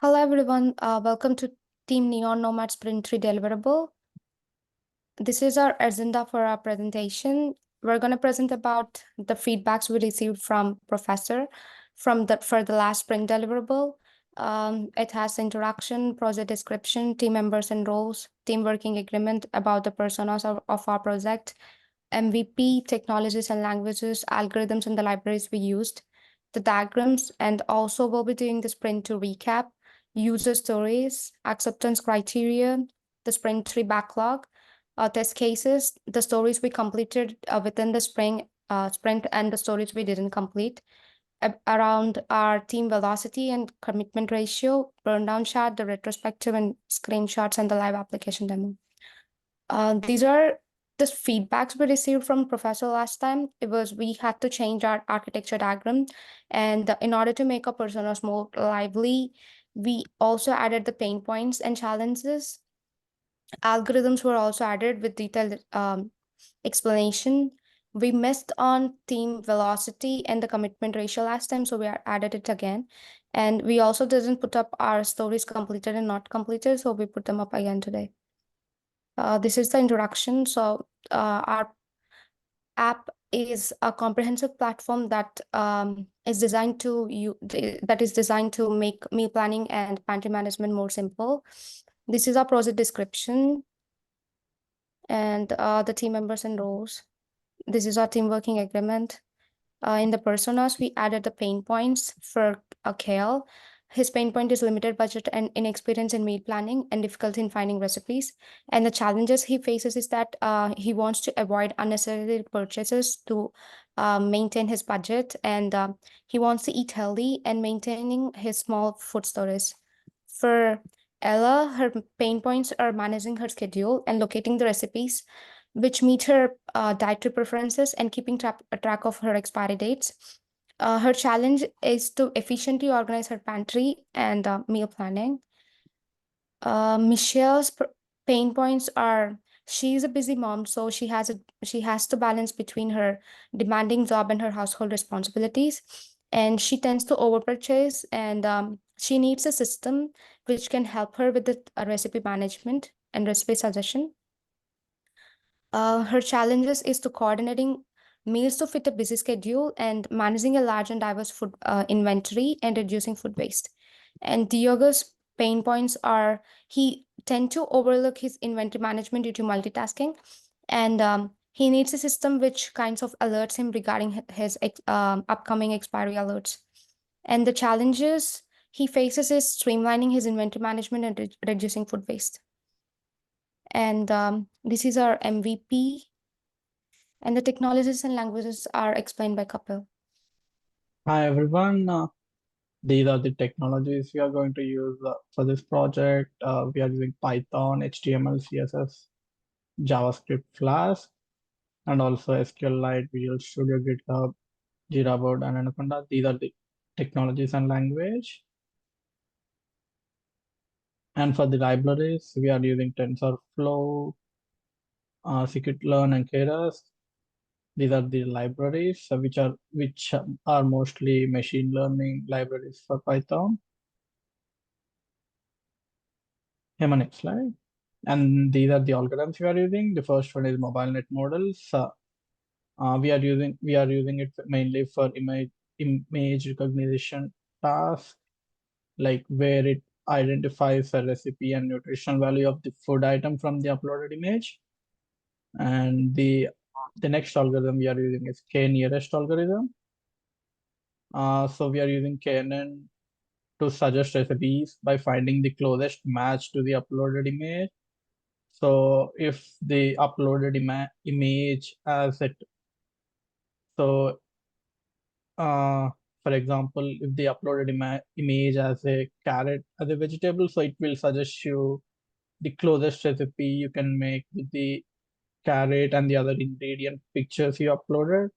Hello everyone, welcome to Team Neon Nomad Sprint 3 Deliverable. This is our agenda for our presentation. We're going to present about the feedbacks we received from Professor for the last sprint deliverable. It has introduction, project description, team members and roles, team working agreement about the personas of our project, MVP, technologies and languages, algorithms and the libraries we used, the diagrams, and also we'll be doing the sprint to recap, user stories, acceptance criteria, the sprint 3 backlog, test cases, the stories we completed within the sprint and the stories we didn't complete, around our team velocity and commitment ratio, burn down chart, the retrospective and screenshots, and the live application demo. These are the feedbacks we received from Professor last time. We had to change our architecture diagram, and in order to make our personas more lively, we also added the pain points and challenges. Algorithms were also added with detailed explanation. We missed on team velocity and the commitment ratio last time, so we added it again. And we also didn't put up our stories completed and not completed, so we put them up again today. This is the introduction. So our app is a comprehensive platform that is designed to make meal planning and pantry management more simple. This is our project description and the team members and roles. This is our team working agreement. In the personas, we added the pain points for Kale. His pain point is limited budget and inexperience in meal planning and difficulty in finding recipes. And the challenges he faces is that he wants to avoid unnecessary purchases to maintain his budget, and he wants to eat healthy and maintaining his small food storage. For Ella, her pain points are managing her schedule and locating the recipes which meet her dietary preferences and keeping track of her expiry dates. Her challenge is to efficiently organize her pantry and meal planning. Michelle's pain points are she's a busy mom, so she has to balance between her demanding job and her household responsibilities, and she tends to overpurchase, and she needs a system which can help her with the recipe management and recipe suggestion. Her challenges is to coordinating meals to fit a busy schedule and managing a large and diverse food inventory and reducing food waste. And Diogo's pain points are he tend to overlook his inventory management due to multitasking, and he needs a system which kinds of alerts him regarding his upcoming expiry alerts. And the challenges he faces is streamlining his inventory management and reducing food waste. And this is our MVP, and the technologies and languages are explained by Kapil. Hi everyone. These are the technologies we are going to use for this project. We are using Python, HTML, CSS, JavaScript, Flask, and also SQLite, Visual Studio, GitHub, Jira Board, and Anaconda. These are the technologies and language. And for the libraries, we are using TensorFlow, scikit-learn, and Keras. These are the libraries which are mostly machine learning libraries for Python. Here, my next slide. And these are the algorithms we are using. The first one is mobile net models. We are using it mainly for image recognition tasks, like where it identifies a recipe and nutritional value of the food item from the uploaded image. And the next algorithm we are using is k-nearest algorithm. So we are using KNN to suggest recipes by finding the closest match to the uploaded image. So if the uploaded image as it, so for example, if the uploaded image as a carrot as a vegetable, so it will suggest you the closest recipe you can make with the carrot and the other ingredient pictures you uploaded.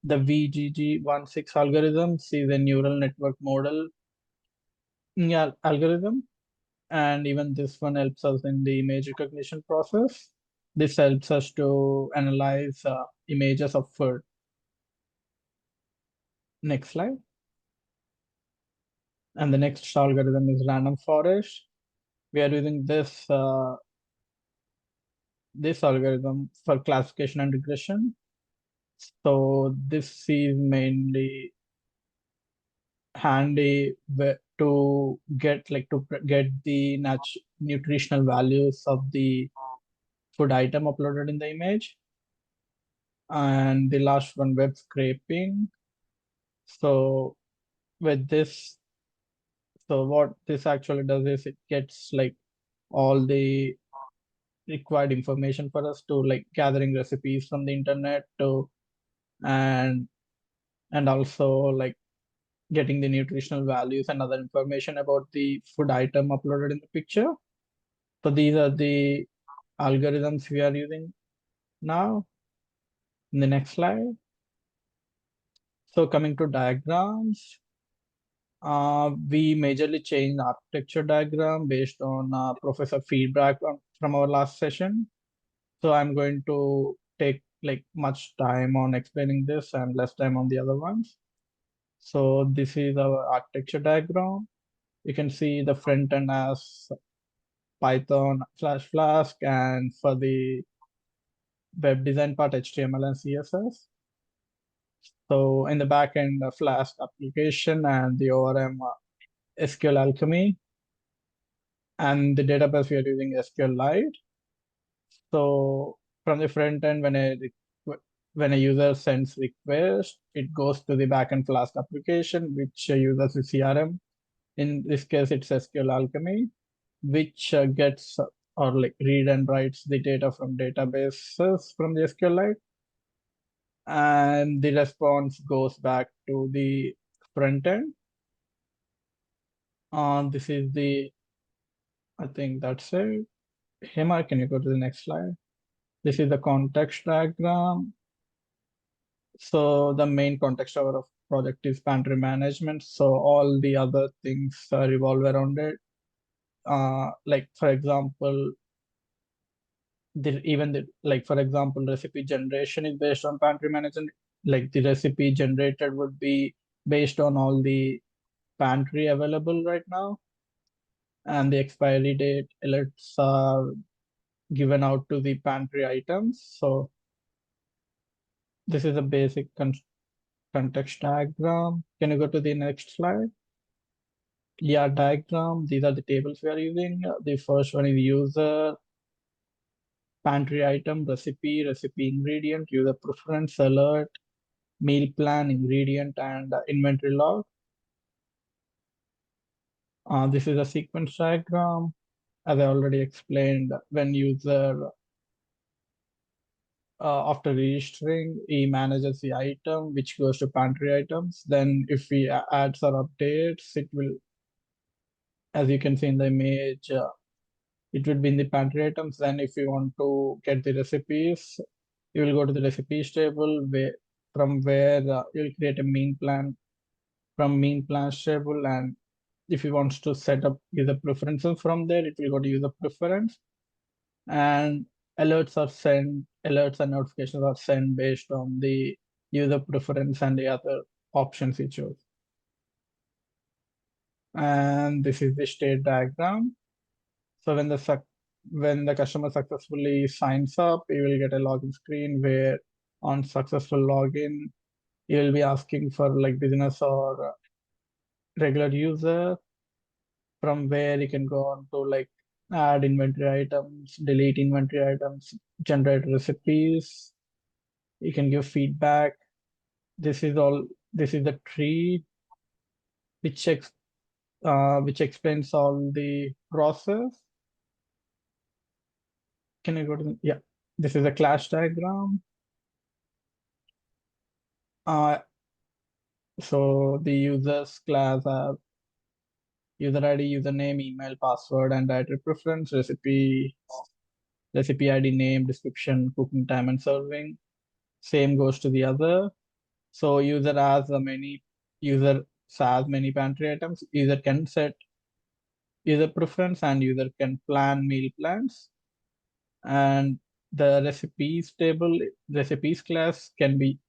The VGG16 algorithm is a neural network model algorithm, and even this one helps us in the image recognition process. This helps us to analyze images of food. Next slide. And the next algorithm is random forest. We are using this algorithm for classification and regression. So this is mainly handy to get the nutritional values of the food item uploaded in the image. And the last one, web scraping. So with this, so what this actually does is it gets like all the required information for us to like gathering recipes from the internet to and and also like getting the nutritional values and other information about the food item uploaded in the picture. So these are the algorithms we are using now. In the next slide. So coming to diagrams, we majorly changed the architecture diagram based on professor feedback from our last session. So I'm going to take like much time on explaining this and less time on the other ones. So this is our architecture diagram. You can see the front end as Python / Flask, and for the web design part, HTML and CSS. So in the back end, Flask application and the ORM SQL Alchemy, and the database we are using SQLite. So from the front end, when a user sends request, it goes to the backend Flask application, which uses the CRM. In this case, it's SQL Alchemy, which gets or like read and writes the data from databases from the SQLite, and the response goes back to the front end. This is I think that's it. Hema, can you go to the next slide? This is the context diagram. So the main context of our project is pantry management. So all the other things revolve around it. Like for example, for example, recipe generation is based on pantry management. Like the recipe generated would be based on all the pantry available right now, and the expiry date alerts are given out to the pantry items. So this is a basic context diagram. Can you go to the next slide? Yeah, diagram. These are the tables we are using. The first one is user, pantry item, recipe ingredient, user preference, alert, meal plan, ingredient, and inventory log. This is a sequence diagram. As I already explained, when user after registering, he manages the item which goes to pantry items. Then if we add or updates, it will, as you can see in the image, it would be in the pantry items. Then if you want to get the recipes, you will go to the recipes table from where you'll create a mean plan from mean plans table. And if you want to set up user preferences from there, it will go to user preference. And alerts and notifications are sent based on the user preference and the other options you choose. And this is the state diagram. So when the customer successfully signs up, you will get a login screen where on successful login, you will be asking for like business or regular user, from where you can go on to like add inventory items, delete inventory items, generate recipes. You can give feedback. This is the tree which which explains all the process. Can you go to yeah? This is a class diagram. Uh, so the users class have user ID, username, email, password, and dietary preference, recipe ID, name, description, cooking time, and serving. Same goes to the other. So user has many pantry items. User can set user preference and user can plan meal plans. And the recipes class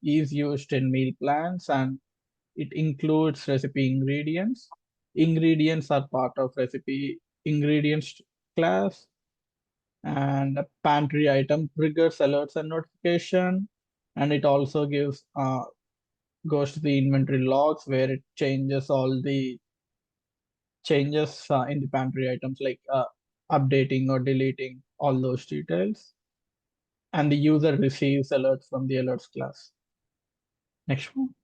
is used in meal plans, and it includes recipe ingredients. Ingredients are part of recipe ingredients class, and a pantry item triggers alerts and notification, and it also goes to the inventory logs where it changes all the changes in the pantry items, like updating or deleting all those details, and the user receives alerts from the alerts class. Next one.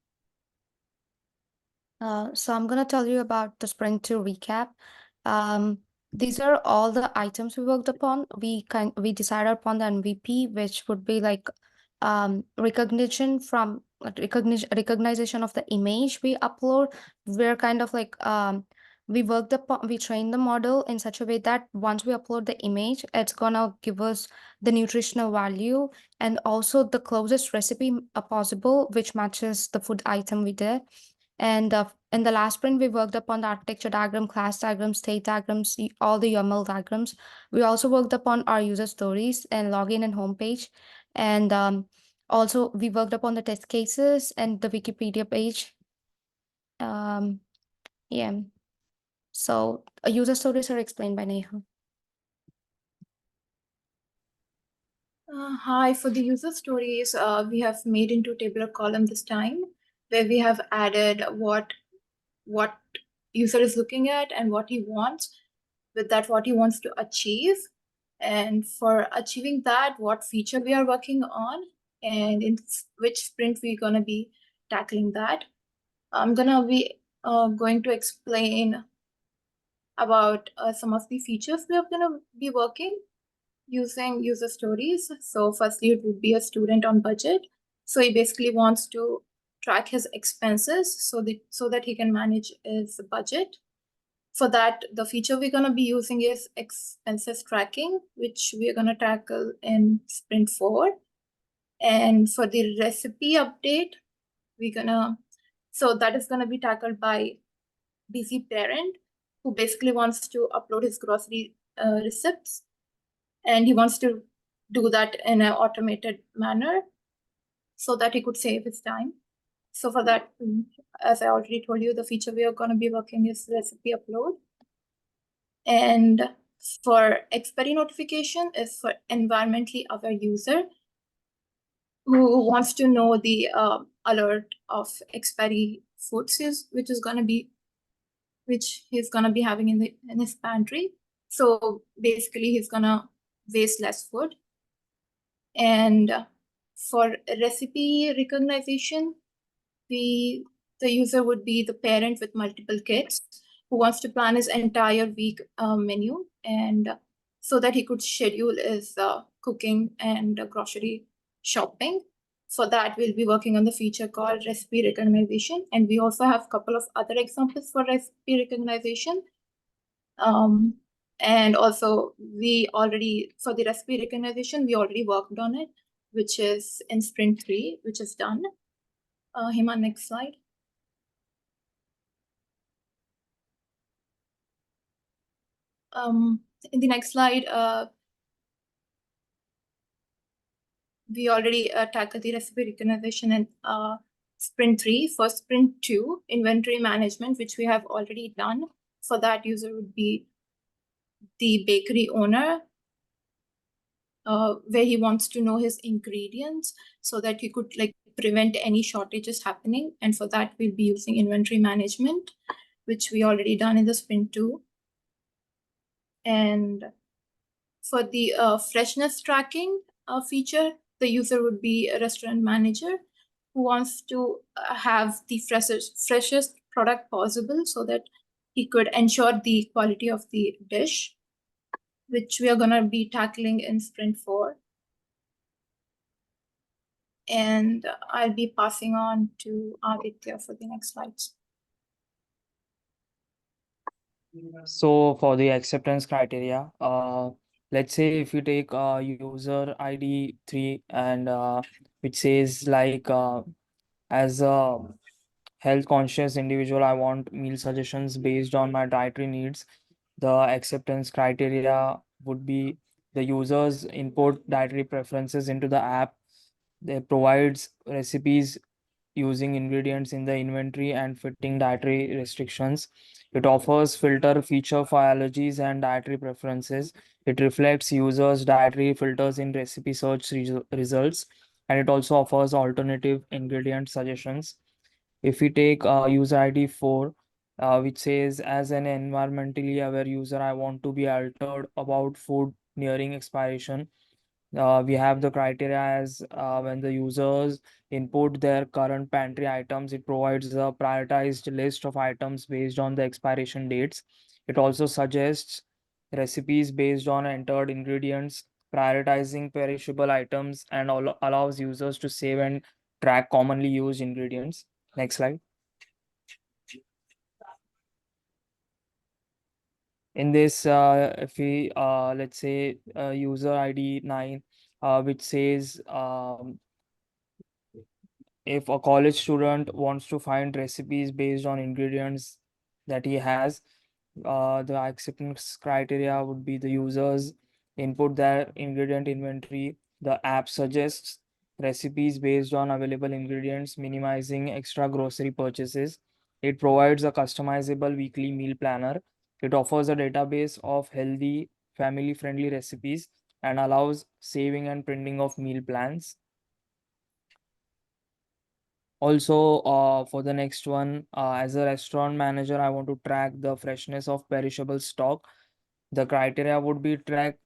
So I'm gonna tell you about the Sprint 2 recap. These are all the items we worked upon. We decided upon the MVP, which would be like recognition of the image we upload. We're kind of like we train the model in such a way that once we upload the image, it's gonna give us the nutritional value and also the closest recipe possible, which matches the food item we did. And in the last sprint, we worked upon the architecture diagram, class diagrams, state diagrams, all the UML diagrams. We also worked upon our user stories and login and homepage. And also, we worked upon the test cases and the Wikipedia page. Yeah. So user stories are explained by Neha. Hi, for the user stories, we have made into tabular column this time, where we have added what user is looking at and what he wants, with that what he wants to achieve, and for achieving that, what feature we are working on, and in which sprint we're gonna be tackling that. I'm gonna be going to explain about some of the features we are gonna be working using user stories. So firstly, it would be a student on budget. So he basically wants to track his expenses so that he can manage his budget. For that, the feature we're going to be using is expenses tracking, which we're going to tackle in sprint 4. And for the recipe update, so that is going to be tackled by busy parent, who basically wants to upload his grocery receipts, and he wants to do that in an automated manner so that he could save his time. So for that, as I already told you, the feature we are going to be working is recipe upload. And for expiry notification is for environmentally aware user who wants to know the alert of expiry foods which he's gonna be having in his pantry. So basically, he's gonna waste less food. And for recipe recognition, the user would be the parent with multiple kids who wants to plan his entire week menu, and so that he could schedule his cooking and grocery shopping. For that, we'll be working on the feature called recipe recognition, and we also have a couple of other examples for recipe recognition. And also, for the recipe recognition, we already worked on it, which is in sprint 3, which is done. Hima, next slide. In the next slide, we already tackled the recipe recognition in sprint 3. For sprint 2, inventory management, which we have already done. For that, user would be the bakery owner, where he wants to know his ingredients so that he could prevent any shortages happening. And for that, we'll be using inventory management, which we already done in the sprint 2. And for the freshness tracking feature, the user would be a restaurant manager who wants to have the freshest product possible so that he could ensure the quality of the dish, which we are going to be tackling in sprint 4. And I'll be passing on to Aditya for the next slides. So for the acceptance criteria, let's say if you take user ID 3 and which says as a health conscious individual, I want meal suggestions based on my dietary needs. The acceptance criteria would be the users input dietary preferences into the app. They provides recipes using ingredients in the inventory and fitting dietary restrictions. It offers filter feature for allergies and dietary preferences. It reflects users' dietary filters in recipe search results, and it also offers alternative ingredient suggestions. If we take user ID 4, which says, as an environmentally aware user, I want to be altered about food nearing expiration. We have the criteria as when the users input their current pantry items, it provides a prioritized list of items based on the expiration dates. It also suggests recipes based on entered ingredients, prioritizing perishable items, and allows users to save and track commonly used ingredients. Next slide. In this, if we let's say user ID 9, which says if a college student wants to find recipes based on ingredients that he has, the acceptance criteria would be the users input their ingredient inventory. The app suggests recipes based on available ingredients, minimizing extra grocery purchases. It provides a customizable weekly meal planner. It offers a database of healthy, family friendly recipes and allows saving and printing of meal plans. Also, for the next one, as a restaurant manager, I want to track the freshness of perishable stock. The criteria would be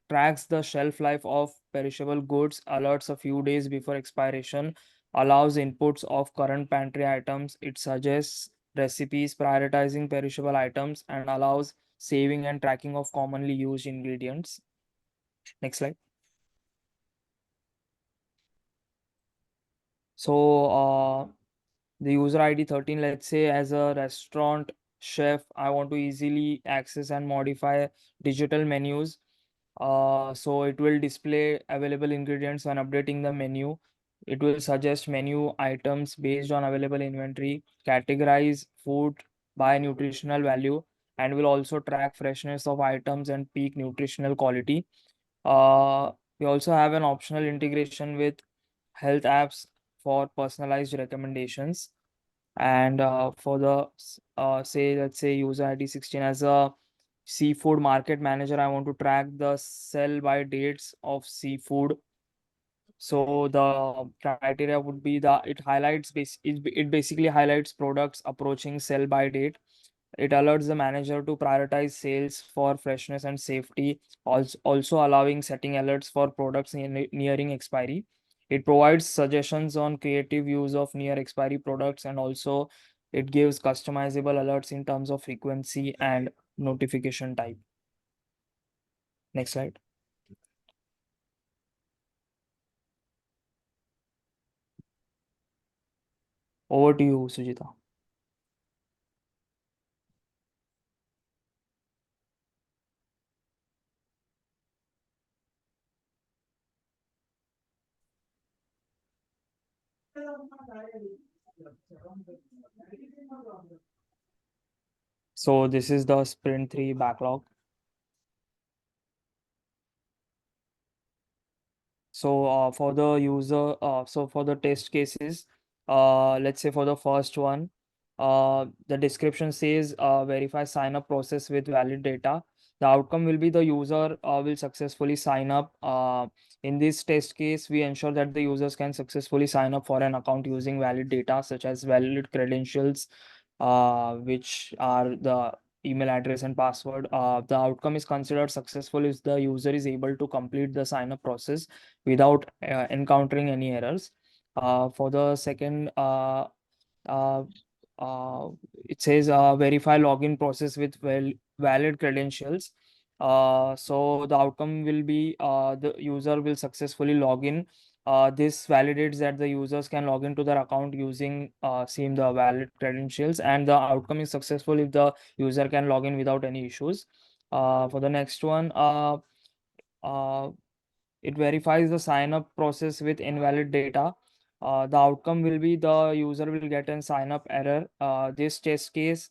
tracks the shelf life of perishable goods, alerts a few days before expiration, allows inputs of current pantry items. It suggests recipes prioritizing perishable items and allows saving and tracking of commonly used ingredients. Next slide. So, the user ID 13, let's say as a restaurant chef, I want to easily access and modify digital menus. So it will display available ingredients when updating the menu. It will suggest menu items based on available inventory, categorize food by nutritional value, and will also track freshness of items and peak nutritional quality. We also have an optional integration with health apps for personalized recommendations. And for the say, let's say user ID 16, as a seafood market manager, I want to track the sell by dates of seafood. So the criteria would be that it basically highlights products approaching sell by date. It alerts the manager to prioritize sales for freshness and safety, also allowing setting alerts for products nearing expiry. It provides suggestions on creative use of near expiry products, and also it gives customizable alerts in terms of frequency and notification type. Next slide. Over to you, Sujita. So this is the sprint 3 backlog. So for the user, so for the test cases, let's say for the first one, the description says verify sign up process with valid data. The outcome will be the user will successfully sign up. In this test case, we ensure that the users can successfully sign up for an account using valid data such as valid credentials, which are the email address and password. The outcome is considered successful if the user is able to complete the sign up process without encountering any errors. For the second, uh, uh, it says verify login process with valid credentials. So the outcome will be the user will successfully log in. This validates that the users can log into their account using same the valid credentials, and the outcome is successful if the user can log in without any issues. For the next one, uh, it verifies the sign up process with invalid data. The outcome will be the user will get a sign up error. This test case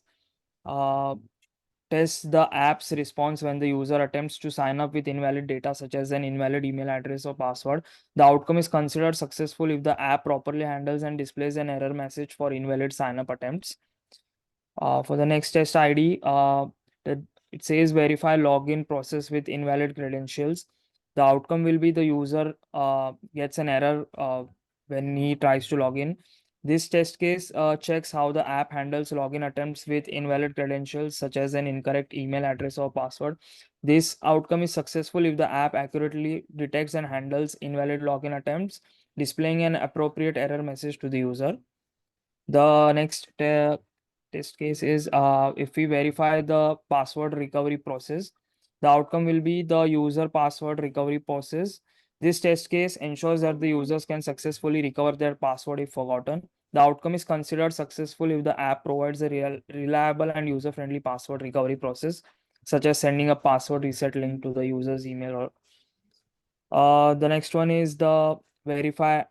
uh, tests the app's response when the user attempts to sign up with invalid data, such as an invalid email address or password. The outcome is considered successful if the app properly handles and displays an error message for invalid sign up attempts. For the next test ID, it says verify login process with invalid credentials. The outcome will be the user gets an error when he tries to log in. This test case checks how the app handles login attempts with invalid credentials, such as an incorrect email address or password. This outcome is successful if the app accurately detects and handles invalid login attempts, displaying an appropriate error message to the user. The next test case is if we verify the password recovery process, the outcome will be the user password recovery process. This test case ensures that the users can successfully recover their password if forgotten. The outcome is considered successful if the app provides a reliable and user-friendly password recovery process, such as sending a password reset link to the user's email. Or the next one is the verify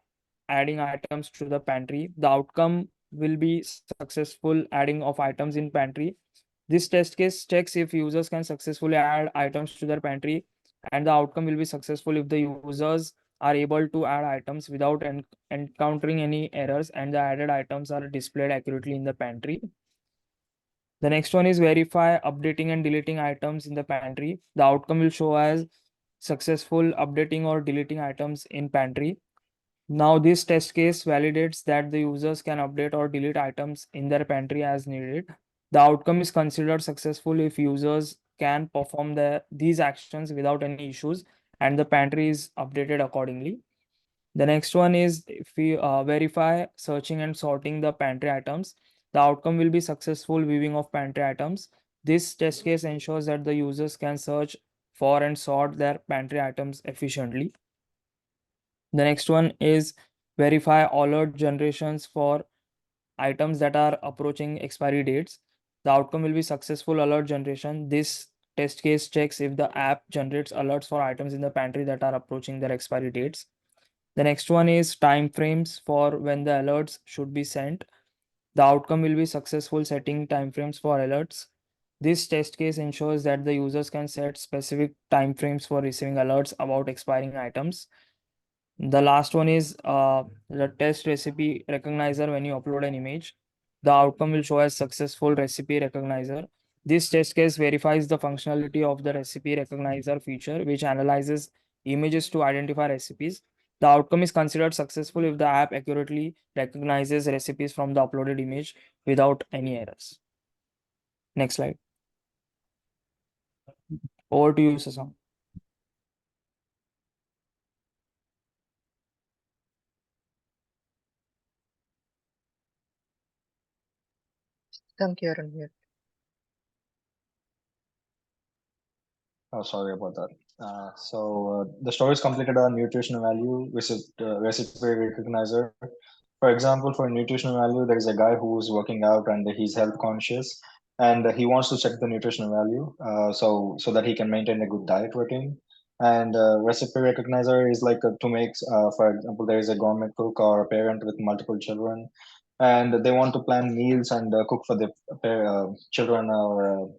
adding items to the pantry. The outcome will be successful adding of items in pantry. This test case checks if users can successfully add items to their pantry, and the outcome will be successful if the users are able to add items without encountering any errors and the added items are displayed accurately in the pantry. The next one is verify updating and deleting items in the pantry. The outcome will show as successful updating or deleting items in pantry. Now this test case validates that the users can update or delete items in their pantry as needed. The outcome is considered successful if users can perform these actions without any issues and the pantry is updated accordingly. The next one is if we verify searching and sorting the pantry items, the outcome will be successful viewing of pantry items. This test case ensures that the users can search for and sort their pantry items efficiently. The next one is verify alert generations for items that are approaching expiry dates. The outcome will be successful alert generation. This test case checks if the app generates alerts for items in the pantry that are approaching their expiry dates. The next one is time frames for when the alerts should be sent. The outcome will be successful setting timeframes for alerts. This test case ensures that the users can set specific timeframes for receiving alerts about expiring items. The last one is the test recipe recognizer when you upload an image. The outcome will show as successful recipe recognizer. This test case verifies the functionality of the recipe recognizer feature, which analyzes images to identify recipes. The outcome is considered successful if the app accurately recognizes recipes from the uploaded image without any errors. Next slide. Over to you, Sasan. Thank you, Ranveer. Oh, sorry about that. The stories completed our nutritional value visit recipe recognizer. For example, for nutritional value, there is a guy who's working out and he's health conscious, and he wants to check the nutritional value, so that he can maintain a good diet routine. And recipe recognizer is like to make, for example, there is a government cook or a parent with multiple children, and they want to plan meals and cook for the children or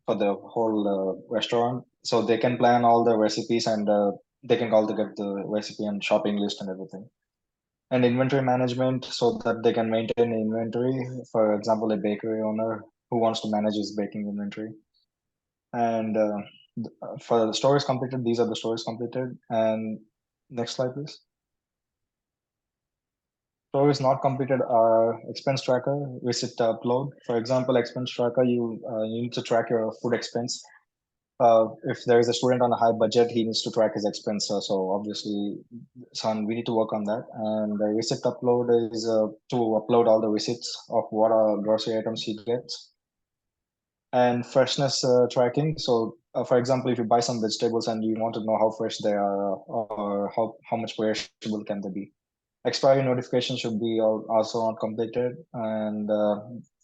for the whole restaurant, so they can plan all the recipes and they can all get the recipe and shopping list and everything. And inventory management, so that they can maintain inventory. For example, a bakery owner who wants to manage his baking inventory. And for the stories completed, these are the stories completed. And next slide, please. Stories not completed are expense tracker, visit upload. For example, expense tracker, you need to track your food expense. If there is a student on a high budget, he needs to track his expense. So obviously, son, we need to work on that. And the receipt upload is to upload all the receipts of what grocery items he gets. And freshness tracking. So, for example, if you buy some vegetables and you want to know how fresh they are, or how much perishable can they be. Expiry notification should be also not completed. And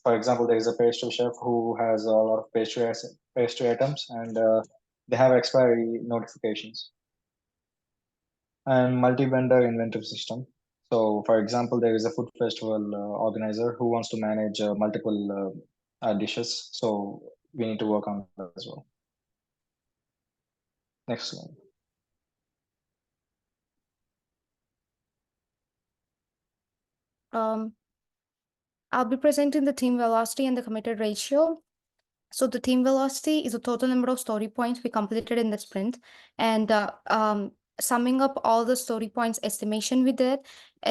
for example, there is a pastry chef who has a lot of pastry items, and they have expiry notifications. And multi-vendor inventory system. So, for example, there is a food festival organizer who wants to manage multiple dishes. So we need to work on that as well. Next slide. I'll be presenting the team velocity and the committed ratio. So the team velocity is the total number of story points we completed in the sprint, and summing up all the story points estimation we did,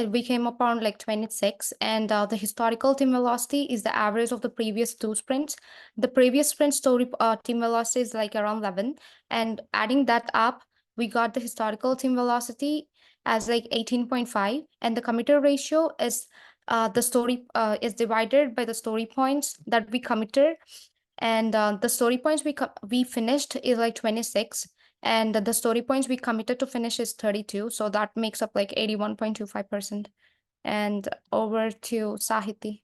we came up around like 26. And the historical team velocity is the average of the previous 2 sprints. The previous sprint story team velocity is like around 11, and adding that up, we got the historical team velocity as like 18.5, and the committed ratio is the story is divided by the story points that we committed, and the story points we finished is like 26, and the story points we committed to finish is 32, so that makes up like 81.25%. And over to Sahiti.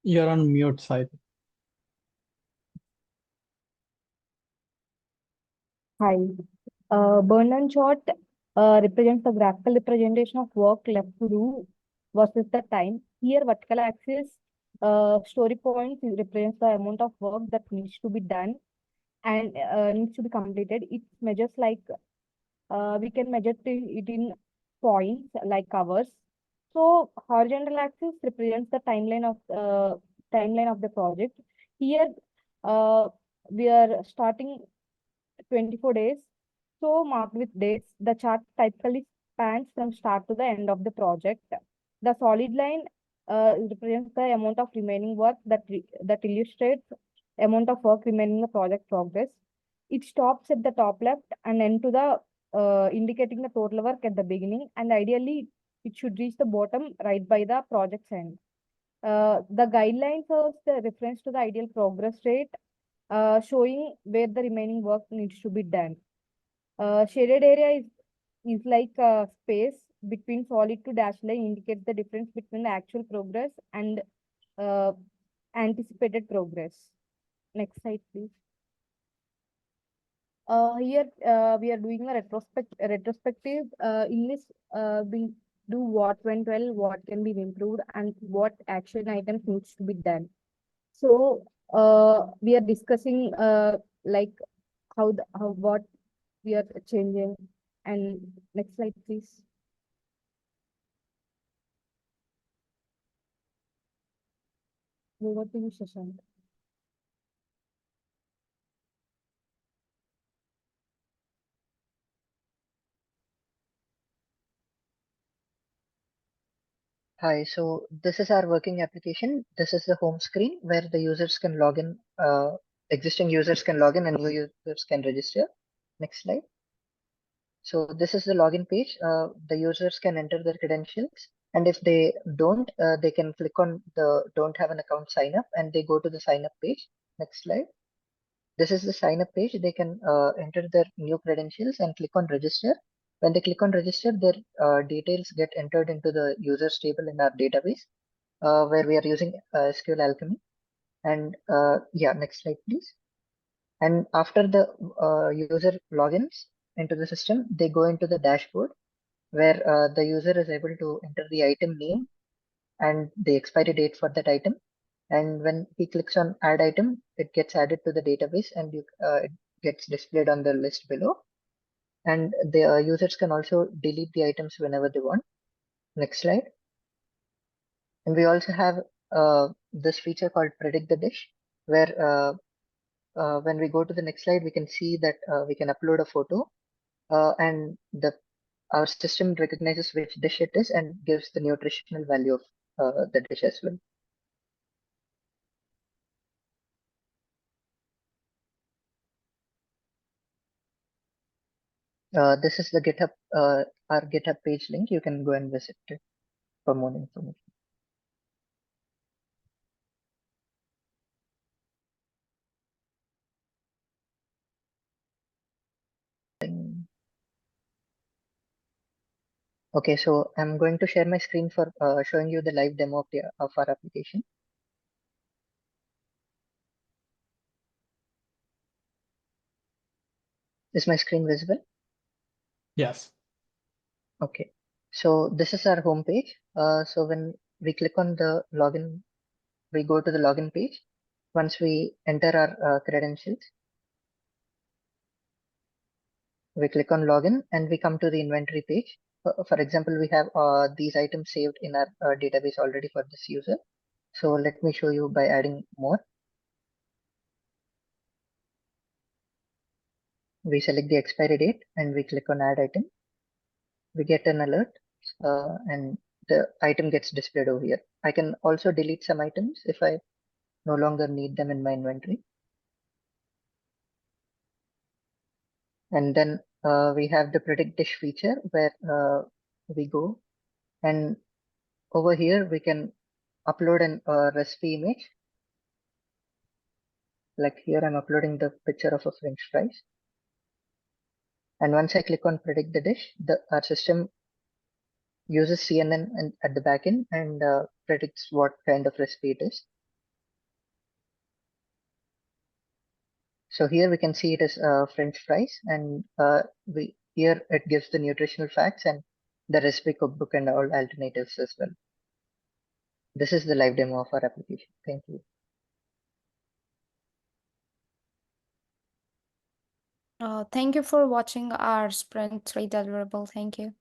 You're on mute side. Hi. Burn and chart represents the graphical representation of work left to do versus the time. Here, vertical axis story points represents the amount of work that needs to be done and needs to be completed. It measures like we can measure it in points like hours. So horizontal axis represents the timeline of the project. Here, we are starting 24 days. So marked with dates, the chart typically spans from start to the end of the project. The solid line represents the amount of remaining work that illustrates amount of work remaining in the project progress. It stops at the top left and end to the indicating the total work at the beginning, and ideally it should reach the bottom right by the project's end. The guideline serves the reference to the ideal progress rate, showing where the remaining work needs to be done. Shaded area is like a space between solid to dashed line, indicates the difference between the actual progress and anticipated progress. Next slide, please. Here we are doing a retrospective. In this, we do what went well, what can be improved, and what action items needs to be done. So we are discussing like what we are changing. And next slide, please. Over to you, Shashank. Hi, so this is our working application. This is the home screen where the users can log in, existing users can log in and new users can register. Next slide. So this is the login page. The users can enter their credentials, and if they don't, they can click on the don't have an account sign up and they go to the sign up page. Next slide. This is the sign up page. They can enter their new credentials and click on register. When they click on register, their details get entered into the users table in our database, where we are using SQL Alchemy. And yeah, next slide, please. And after the user logins into the system, they go into the dashboard where the user is able to enter the item name and the expiry date for that item. And when he clicks on add item, it gets added to the database and it gets displayed on the list below. And the users can also delete the items whenever they want. Next slide. And we also have this feature called predict the dish, where when we go to the next slide, we can see that we can upload a photo and our system recognizes which dish it is and gives the nutritional value of the dish as well. This is the GitHub, our GitHub page link. You can go and visit it for more information. Okay, so I'm going to share my screen for showing you the live demo of our application. Is my screen visible? Yes. Okay, so this is our home page. So when we click on the login, we go to the login page. Once we enter our credentials, we click on login and we come to the inventory page. For example, we have these items saved in our database already for this user. So let me show you by adding more. We select the expiry date and we click on add item. We get an alert and the item gets displayed over here. I can also delete some items if I no longer need them in my inventory. And then we have the predict dish feature where we go and over here we can upload an recipe image. Like here I'm uploading the picture of a French fries. And once I click on predict the dish, our system uses CNN at the backend and predicts what kind of recipe it is. So here we can see it is French fries, and here it gives the nutritional facts and the recipe cookbook and all alternatives as well. This is the live demo of our application. Thank you. Thank you for watching our Sprint 3 deliverable. Thank you.